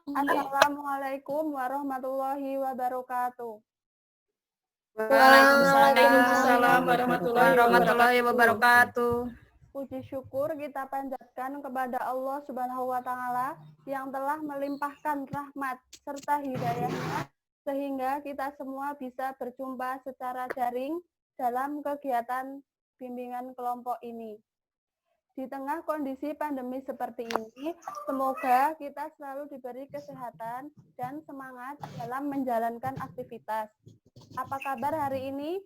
Assalamualaikum warahmatullahi wabarakatuh. Waalaikumsalam warahmatullahi wabarakatuh. Puji syukur kita panjatkan kepada Allah Subhanahu wa Ta'ala yang telah melimpahkan rahmat serta hidayahnya sehingga kita semua bisa berjumpa secara daring dalam kegiatan bimbingan kelompok ini. Di tengah kondisi pandemi seperti ini, semoga kita selalu diberi kesehatan dan semangat dalam menjalankan aktivitas. Apa kabar hari ini?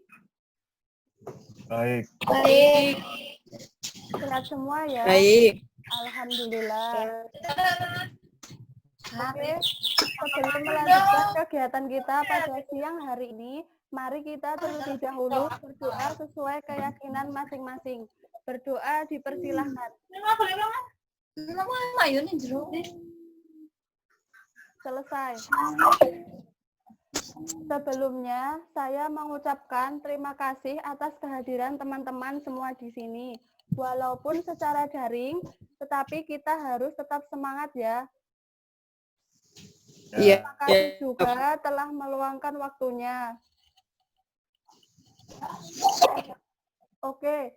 Baik. Baik. Sehat semua ya? Baik. Alhamdulillah. Oke, sebelum melanjutkan kegiatan kita pada siang hari ini, mari kita terlebih dahulu berdoa sesuai keyakinan masing-masing. Berdoa dipersilahkan. Selesai. Sebelumnya, saya mengucapkan terima kasih atas kehadiran teman-teman semua di sini. Walaupun secara daring, tetapi kita harus tetap semangat ya. Iya. Terima kasih juga telah meluangkan waktunya. Oke,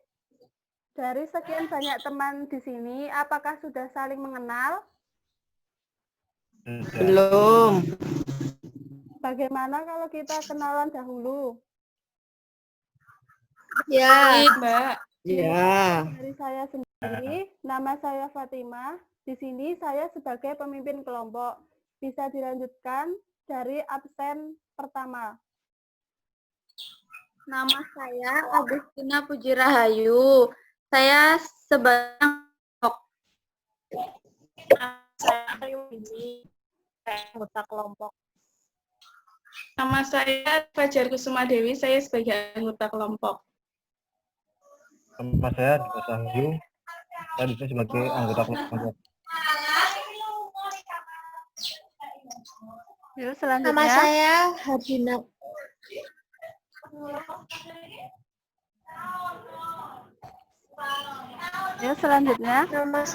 dari sekian banyak teman di sini, apakah sudah saling mengenal? Belum. Bagaimana kalau kita kenalan dahulu? Ya, Mbak. Ya. Dari saya sendiri, nama saya Fatimah. Di sini saya sebagai pemimpin kelompok. Bisa dilanjutkan dari absen pertama. Nama saya Agustina Puji Rahayu. Saya sebagai anggota kelompok. Nama saya Fajar Kusuma Dewi, saya sebagai anggota kelompok. Nama saya Dimas Wahyu. Saya di sini sebagai anggota kelompok. Yuk, selanjutnya. Nama saya Hadina. Yuk, selanjutnya. Nama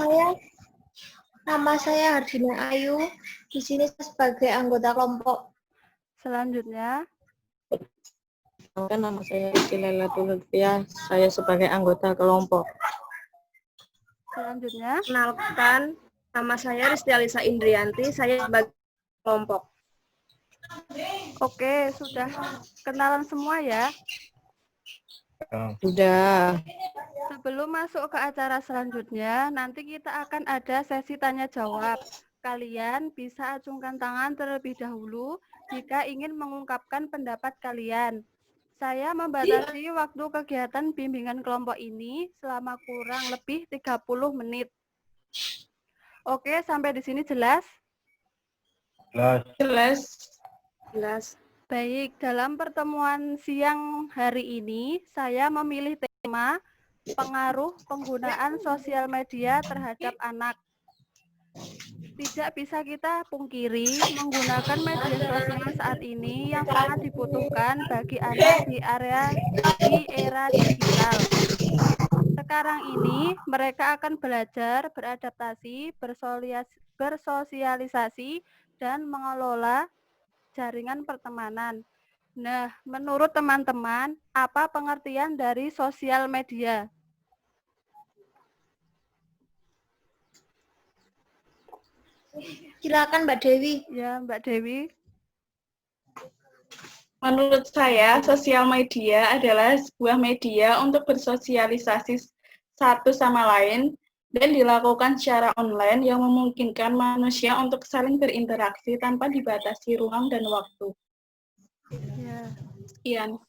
saya Hardina Ayu. Di sini saya sebagai anggota kelompok. Selanjutnya. Nama saya Lailatul Lutfiah, saya sebagai anggota kelompok. Selanjutnya. Kenalkan, nama saya Risti Alisa Indrianti. Saya sebagai kelompok. Oke, sudah kenalan semua ya? Sudah. Sebelum masuk ke acara selanjutnya, nanti kita akan ada sesi tanya jawab. Kalian bisa acungkan tangan terlebih dahulu jika ingin mengungkapkan pendapat kalian. Saya membatasi waktu kegiatan bimbingan kelompok ini selama kurang lebih 30 menit. Oke, sampai di sini jelas? Jelas. Baik, dalam pertemuan siang hari ini, saya memilih tema pengaruh penggunaan sosial media terhadap anak. Tidak bisa kita pungkiri, menggunakan media sosial saat ini yang sangat dibutuhkan bagi anak di era digital. Sekarang ini, mereka akan belajar, beradaptasi, bersosialisasi, dan mengelola jaringan pertemanan. Nah, menurut teman-teman, apa pengertian dari sosial media? Silakan Mbak Dewi. Ya, Mbak Dewi. Menurut saya, sosial media adalah sebuah media untuk bersosialisasi satu sama lain dan dilakukan secara online yang memungkinkan manusia untuk saling berinteraksi tanpa dibatasi ruang dan waktu. Ya. Sekian.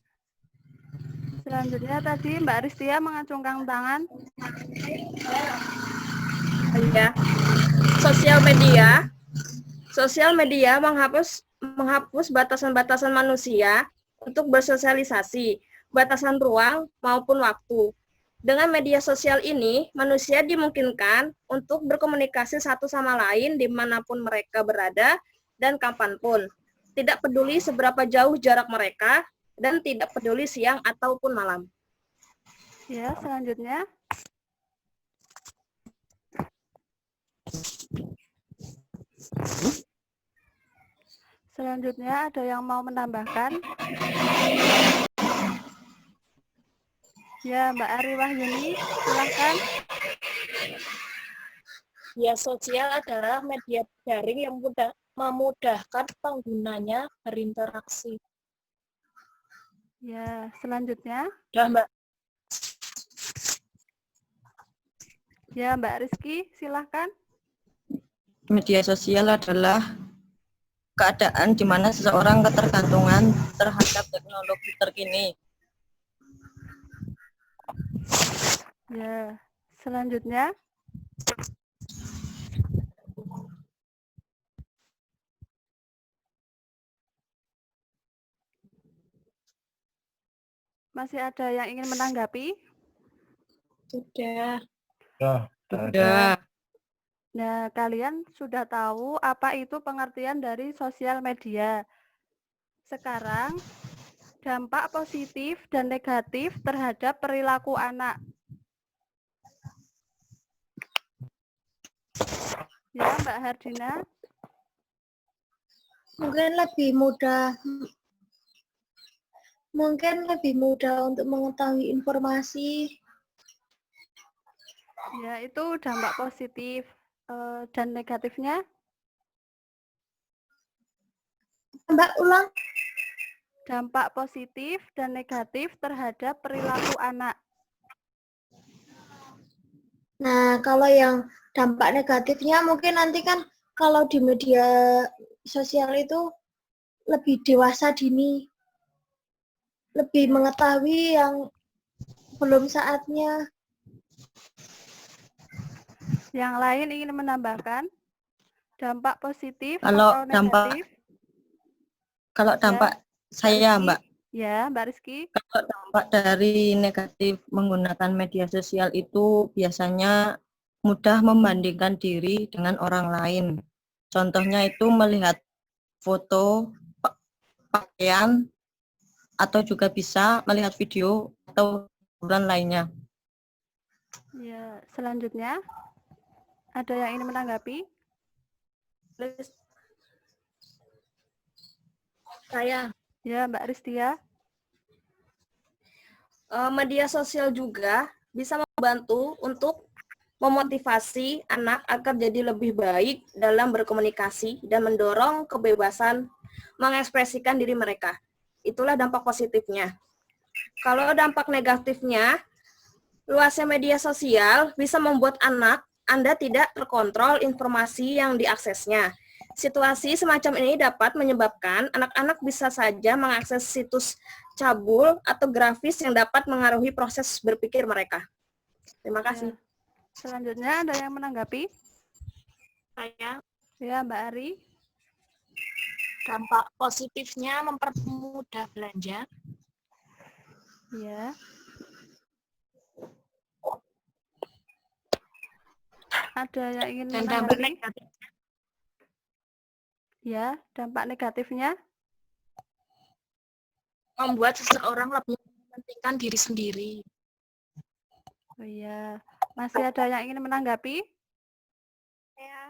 Selanjutnya tadi Mbak Ristia mengacungkan tangan. Ya. Sosial media menghapus batasan-batasan manusia untuk bersosialisasi, batasan ruang maupun waktu. Dengan media sosial ini, manusia dimungkinkan untuk berkomunikasi satu sama lain dimanapun mereka berada dan kapanpun. Tidak peduli seberapa jauh jarak mereka dan tidak peduli siang ataupun malam. Ya, selanjutnya. Selanjutnya ada yang mau menambahkan? Ya, Mbak Ari Wahyuni, silahkan. Media sosial adalah media daring yang memudahkan penggunanya berinteraksi. Ya, selanjutnya. Udah, Mbak. Ya, Mbak Rizky, silahkan. Media sosial adalah keadaan di mana seseorang ketergantungan terhadap teknologi terkini. Ya, selanjutnya. Masih ada yang ingin menanggapi? Sudah. Ya, Sudah. Nah, kalian sudah tahu apa itu pengertian dari sosial media. Sekarang, dampak positif dan negatif terhadap perilaku anak. Ya, Mbak Hardina. Mungkin lebih mudah untuk mengetahui informasi. Ya, itu dampak positif. Dan negatifnya? Mbak, ulang. Dampak positif dan negatif terhadap perilaku anak. Nah, kalau yang dampak negatifnya mungkin nanti kan kalau di media sosial itu lebih dewasa dini, lebih mengetahui yang belum saatnya. Yang lain ingin menambahkan dampak positif Kalau atau negatif? Kalau dampak saya, Rizky? Mbak, Ya, Mbak Rizky. kalau dampak dari negatif menggunakan media sosial itu biasanya mudah membandingkan diri dengan orang lain. Contohnya itu melihat foto, pakaian, atau juga bisa melihat video atau hiburan lainnya. Ya, selanjutnya ada yang ingin menanggapi? Saya. Ya, Mbak Ristia. Media sosial juga bisa membantu untuk memotivasi anak agar jadi lebih baik dalam berkomunikasi dan mendorong kebebasan mengekspresikan diri mereka. Itulah dampak positifnya. Kalau dampak negatifnya, luasnya media sosial bisa membuat Anda tidak terkontrol informasi yang diaksesnya. Situasi semacam ini dapat menyebabkan anak-anak bisa saja mengakses situs cabul atau grafis yang dapat mengaruhi proses berpikir mereka. Terima kasih. Ya. Selanjutnya ada yang menanggapi? Saya, Ya, Mbak Ari. dampak positifnya mempermudah belanja. Ya. Ada yang ingin Dan dampak menanggapi? negatifnya Ya, dampak negatifnya? membuat seseorang lebih mementingkan diri sendiri. Oh iya. Masih ada yang ingin menanggapi? Ya.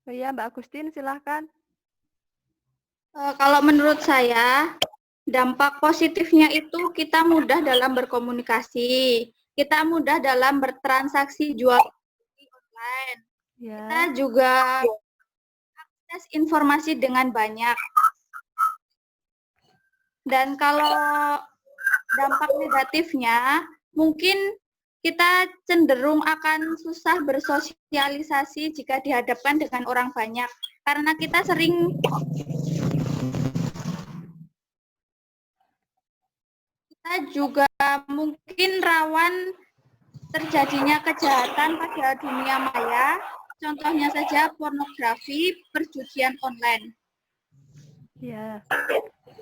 Oh iya, Mbak Agustin, silahkan. Kalau menurut saya, dampak positifnya itu kita mudah dalam berkomunikasi, kita mudah dalam bertransaksi jual beli online. Ya. Kita juga akses informasi dengan banyak. Dan kalau dampak negatifnya, mungkin kita cenderung akan susah bersosialisasi jika dihadapkan dengan orang banyak. Karena kita sering juga mungkin rawan terjadinya kejahatan pada dunia maya, contohnya saja pornografi, perjudian online. Ya.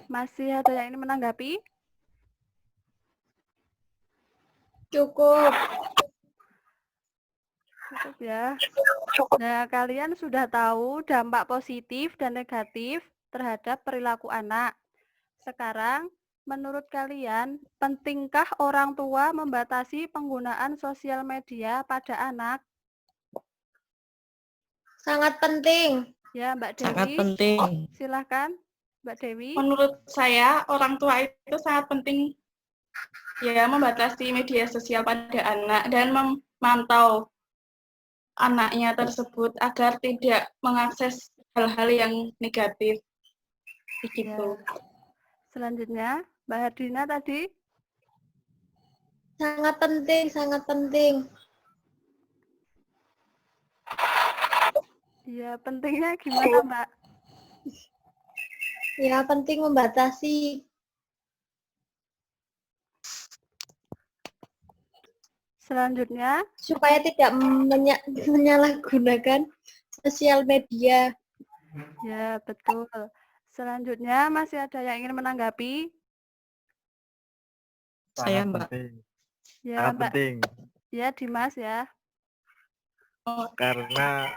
Masih ada yang ingin menanggapi? Cukup. Cukup ya. Nah, kalian sudah tahu dampak positif dan negatif terhadap perilaku anak. Sekarang, menurut kalian, pentingkah orang tua membatasi penggunaan sosial media pada anak? Sangat penting. Ya, Mbak Sangat Dewi, penting. silahkan. Mbak Dewi? Menurut saya, orang tua itu sangat penting ya membatasi media sosial pada anak dan memantau anaknya tersebut agar tidak mengakses hal-hal yang negatif. Begitu. Ya. Selanjutnya, Mbak Hardina tadi. Sangat penting, sangat penting. Ya, pentingnya gimana, Mbak? Ya, penting membatasi. Selanjutnya, Supaya tidak menyalahgunakan sosial media. ya betul. Selanjutnya, masih ada yang ingin menanggapi? Saya, Sangat Mbak. penting. Ya, Sangat Mbak. penting. Ya, Dimas ya. Karena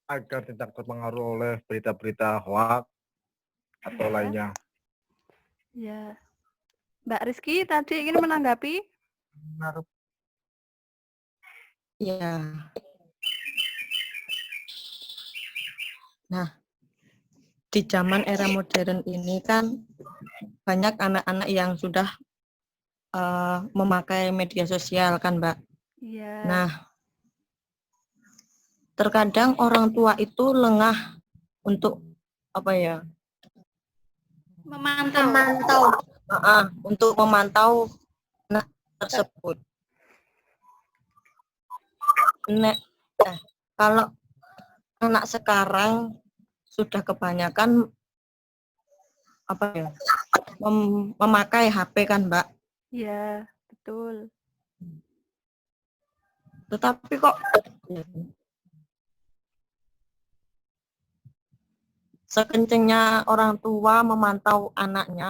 agar tidak terpengaruh oleh berita-berita hoax atau Ya. lainnya. Ya. Mbak Rizky tadi ingin menanggapi? Ya. Nah, di zaman era modern ini kan banyak anak-anak yang sudah memakai media sosial kan, Mbak. Iya. Nah, terkadang orang tua itu lengah untuk apa ya? Memantau. Untuk memantau anak tersebut. Kalau anak sekarang sudah kebanyakan apa ya? Memakai HP kan, Mbak. Iya, betul. Tetapi kok sekencangnya orang tua memantau anaknya,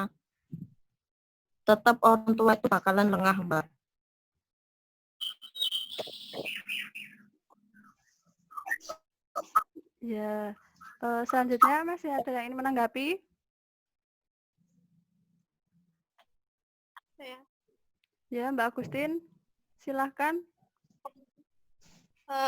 tetap orang tua itu bakalan lengah, Mbak. Ya. Selanjutnya masih ada yang ingin menanggapi? Saya. Ya, Mbak Agustin, silahkan.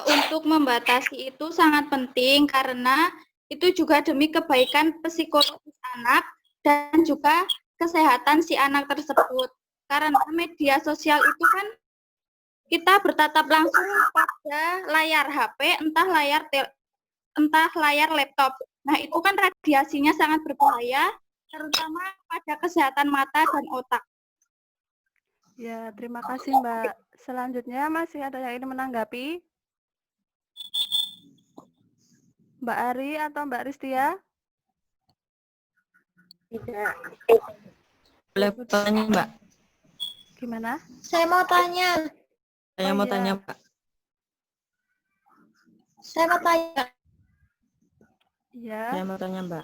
Untuk membatasi itu sangat penting karena itu juga demi kebaikan psikologis anak dan juga kesehatan si anak tersebut. Karena media sosial itu kan kita bertatap langsung pada layar HP, entah layar laptop. Nah, itu kan radiasinya sangat berbahaya, terutama pada kesehatan mata dan otak. Ya, terima kasih, Mbak. Selanjutnya masih ada yang ingin menanggapi? Mbak Ari atau Mbak Ristia? Tidak. Boleh tanya, Mbak? Gimana? Saya mau tanya. Saya Oh, mau iya. tanya, Pak. Saya mau tanya. Ya. Saya mau tanya, Mbak.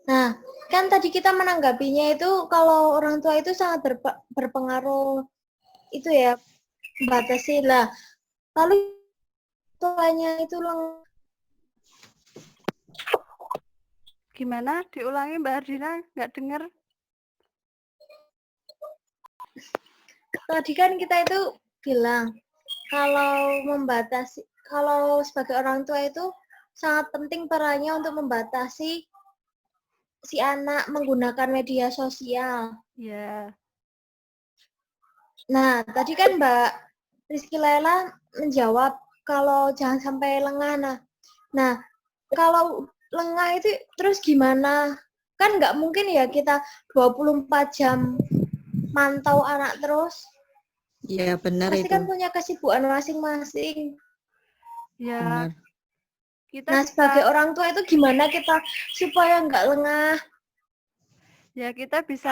Nah, kan tadi kita menanggapinya itu kalau orang tua itu sangat berpengaruh itu ya, batasi lah. Lalu tuanya itu Gimana? Diulangi, Mbak Ardina, nggak dengar? tadi kan kita itu bilang kalau sebagai orang tua itu sangat penting perannya untuk membatasi si anak menggunakan media sosial. Ya. Nah, tadi kan Mbak Rizky Laila menjawab kalau jangan sampai lengah. Nah, kalau lengah itu terus gimana? Kan nggak mungkin ya kita 24 jam mantau anak terus. Iya, benar Pasti itu. kan punya kesibukan masing-masing. Ya. Benar. Kita Nah, sebagai orang tua itu gimana kita supaya nggak lengah? Ya, kita bisa.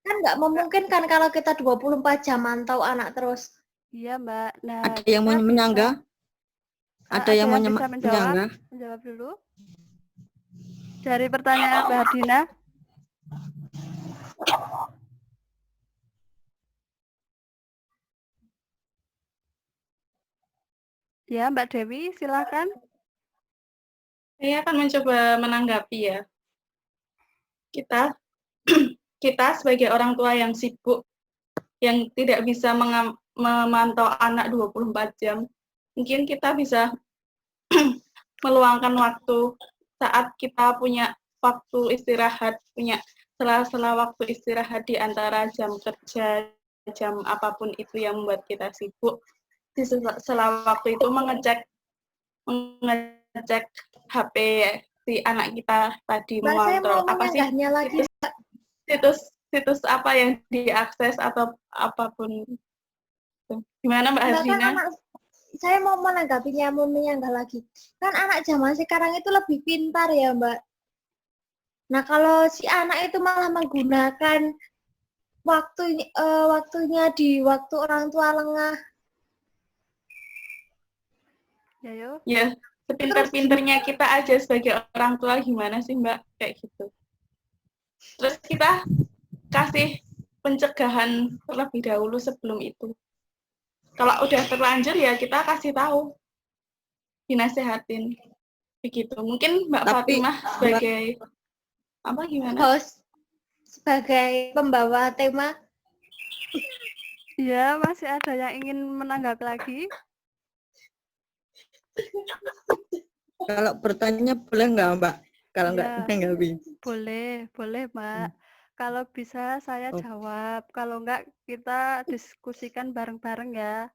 Kan nggak memungkinkan kalau kita 24 jam mantau anak terus. Iya, Mbak. Nah, Ada yang mau kita menyangga? bisa- Ada yang mau bisa menyangga? menjawab dulu. Dari pertanyaan Mbak Dina. Ya, Mbak Dewi, silakan. Saya akan mencoba menanggapi ya. Kita sebagai orang tua yang sibuk, yang tidak bisa memantau anak 24 jam, mungkin kita bisa meluangkan waktu saat kita punya waktu istirahat, punya sela-sela waktu istirahat di antara jam kerja, jam apapun itu yang membuat kita sibuk, di sela waktu itu mengecek HP si anak kita tadi, Mbak, saya mengontrol mau apa sih menyanggahnya lagi. situs apa yang diakses atau apapun. Gimana Mbak Mbak, kan Hardina? saya mau menanggapinya, mau menyanggah lagi. Kan anak zaman sekarang itu lebih pintar ya, Mbak. Nah, kalau si anak itu malah menggunakan waktunya di waktu orang tua lengah. Ya, yuk. Ya, sepintar-pintarnya kita aja sebagai orang tua gimana sih Mbak? Kayak gitu. Terus kita kasih pencegahan terlebih dahulu sebelum itu. Kalau udah terlanjur ya kita kasih tahu, dinasehatin, begitu. Mungkin Mbak Fatimah sebagai apa gimana? Host sebagai pembawa tema. Ya, masih ada yang ingin menanggapi lagi? Kalau bertanya boleh nggak Mbak? Kalau nggak Ya. menanggapi. Boleh Mbak. Kalau bisa saya Oh. jawab, kalau enggak kita diskusikan bareng-bareng ya.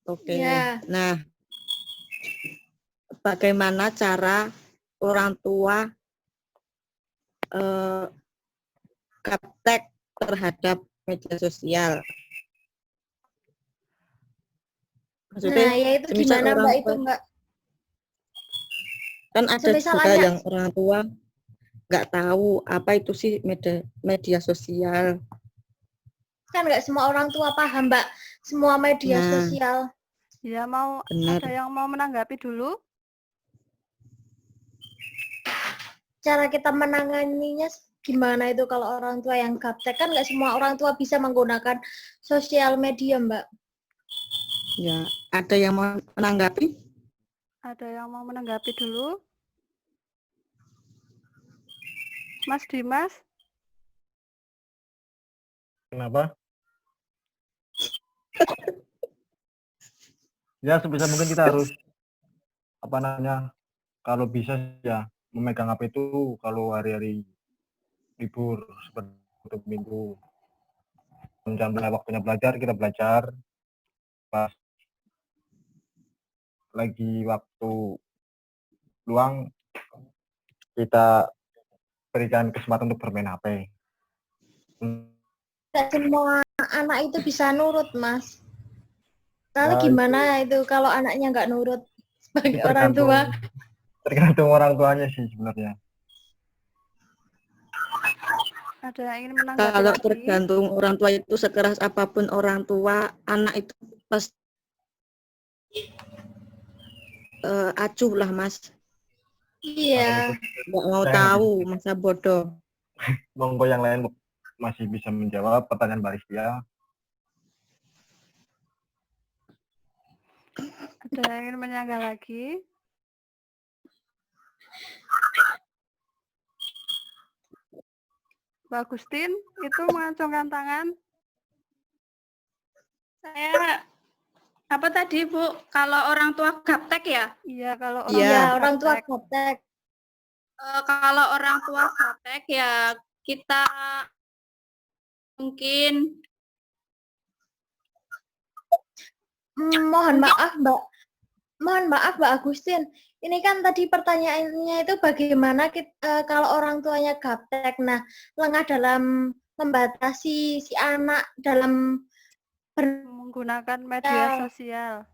Oke. Ya. Nah, bagaimana cara orang tua gaptek terhadap media sosial? Maksudnya, Nah, ya itu semisal gimana orang Mbak tua, itu Mbak? kan ada Semisal juga aja. yang orang tua nggak tahu apa itu sih media sosial. Kan nggak semua orang tua paham Mbak semua media Nah. sosial. Ya, Benar. ada yang mau menanggapi dulu? Cara kita menanganinya gimana itu kalau orang tua yang gaptek? Kan nggak semua orang tua bisa menggunakan sosial media Mbak. Ya, ada yang mau menanggapi? Ada yang mau menanggapi dulu? Mas Dimas? Kenapa? Ya sebisa mungkin kita harus kalau bisa ya memegang HP itu kalau hari-hari libur seperti untuk minggu. Jam waktunya belajar kita belajar, pas lagi waktu luang kita berikan kesempatan untuk bermain HP. Nggak semua anak itu bisa nurut Mas. Lalu Ya, gimana itu kalau anaknya nggak nurut sebagai orang tua? Tergantung orang tuanya sih sebenarnya. Ada yang ingin menanggapi Kalau lagi? tergantung orang tua itu, sekeras apapun orang tua, anak itu pasti acuh lah Mas. Iya. Nggak mau tahu, masa bodoh. Monggo yang lain masih bisa menjawab pertanyaan Mbak Rizkia. Ada yang ingin menyanggah lagi? Mbak Agustin, itu mengacungkan tangan. Saya apa tadi Bu? Kalau orang tua gaptek ya? Iya, kalau Iya. Orang tua gaptek. Kalau orang tua gaptek ya kita mungkin Mohon maaf Mbak Agustin. Ini kan tadi pertanyaannya itu bagaimana kalau orang tuanya gaptek. Nah, lengah dalam membatasi si anak dalam menggunakan media sosial.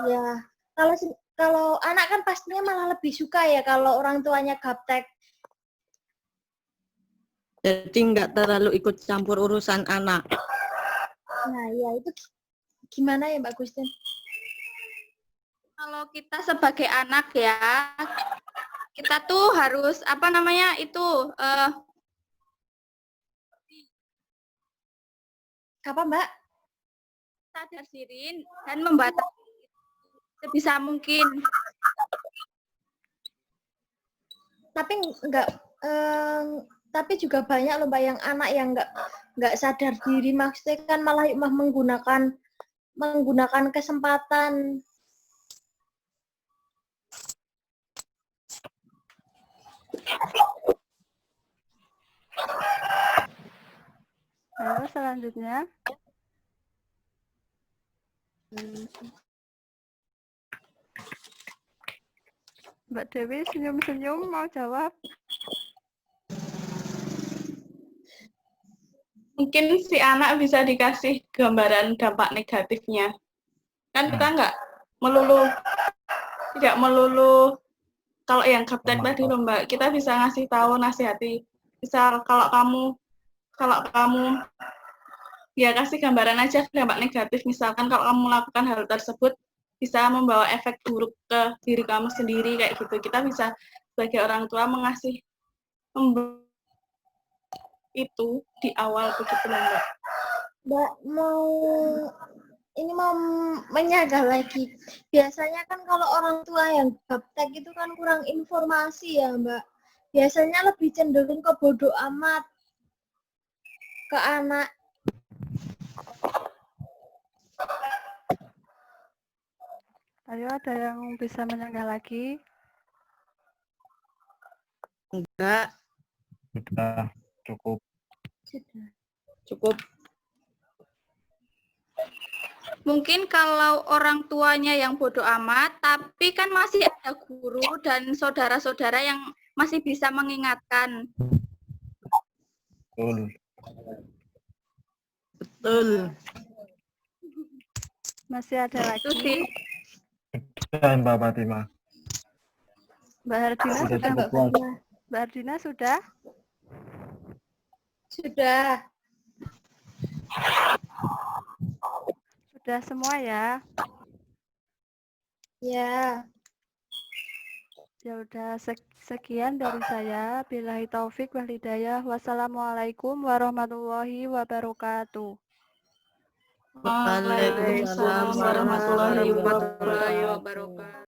Iya. Kalau anak kan pastinya malah lebih suka ya kalau orang tuanya gaptek. Jadi nggak terlalu ikut campur urusan anak. Nah, ya itu gimana ya Mbak Agustin? kalau kita sebagai anak ya, kita tuh harus apa namanya itu Apa Mbak? sadar diri dan membatasi sebisa mungkin. Tapi juga banyak loh Mbak yang anak yang nggak sadar diri, maksudnya kan malah menggunakan kesempatan. Ayo selanjutnya. Mbak Dewi senyum-senyum mau jawab. Mungkin si anak bisa dikasih gambaran dampak negatifnya. Kan kita tidak melulu kalau yang gaptek tadi loh Mbak, kita bisa ngasih tahu, nasihati. Misal kalau kamu ya kasih gambaran aja dampak negatif. Misalkan kalau kamu melakukan hal tersebut bisa membawa efek buruk ke diri kamu sendiri kayak gitu. Kita bisa sebagai orang tua itu di awal begitu loh Mbak. Mbak mau menyaga lagi. Biasanya kan kalau orang tua yang gaptek itu kan kurang informasi ya Mbak. Biasanya lebih cenderung ke bodoh amat ke anak. Ayo ada yang bisa menyanggah lagi? Enggak, Sudah cukup. cukup. Mungkin kalau orang tuanya yang bodoh amat, tapi kan masih ada guru dan saudara-saudara yang masih bisa mengingatkan. Betul. Betul. Masih ada Itu lagi? sih. Sudah Mbak Fatima. Mbak Hardina Sudah sudah? cukup puas. Mbak Hardina sudah? Sudah. Sudah semua ya? Ya. Ya udah sekian dari saya. Billahi taufik wal hidayah. Wassalamualaikum warahmatullahi wabarakatuh. Waalaikumsalam warahmatullahi wabarakatuh.